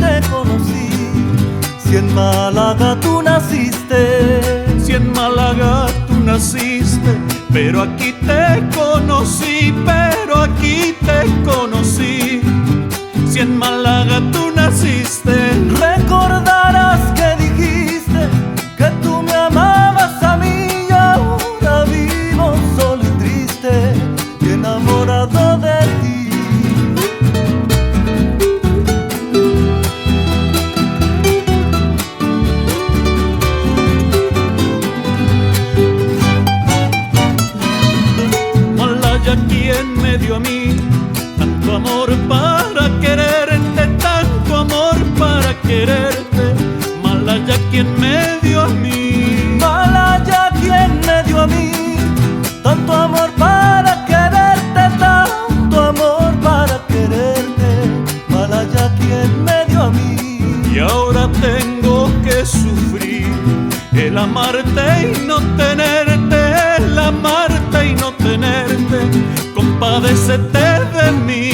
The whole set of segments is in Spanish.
te conocí. Si en Málaga tú naciste, Si en Málaga tú naciste, pero aquí te conocí, pero aquí te conocí. Si en Málaga tú naciste, recordarás que dijiste que tú me amabas a mí. Y ahora vivo solo y triste y enamorado de ti. Malaya, ¿quién me dio a mí tanto amor para quererte, tanto amor para quererte? Malaya, ¿quién me dio a mí? Malaya, ¿quién me dio a mí tanto amor para quererte, tanto amor para quererte? Malaya, ¿quién me dio a mí? Y ahora tengo que sufrir el amarte y no tenerte, el amarte y no tenerte. Compadécete de mí.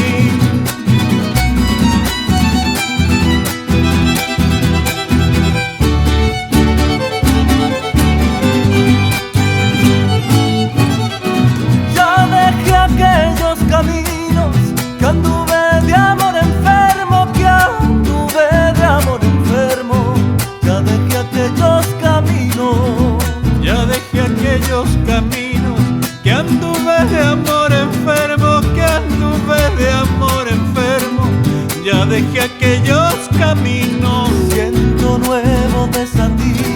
Ya dejé aquellos caminos que anduve de amor enfermo, que anduve de amor enfermo. Ya dejé aquellos caminos. Ya dejé aquellos caminos que anduve de amor enfermo, que anduve de amor enfermo. Ya dejé aquellos caminos. Siento nuevo desatino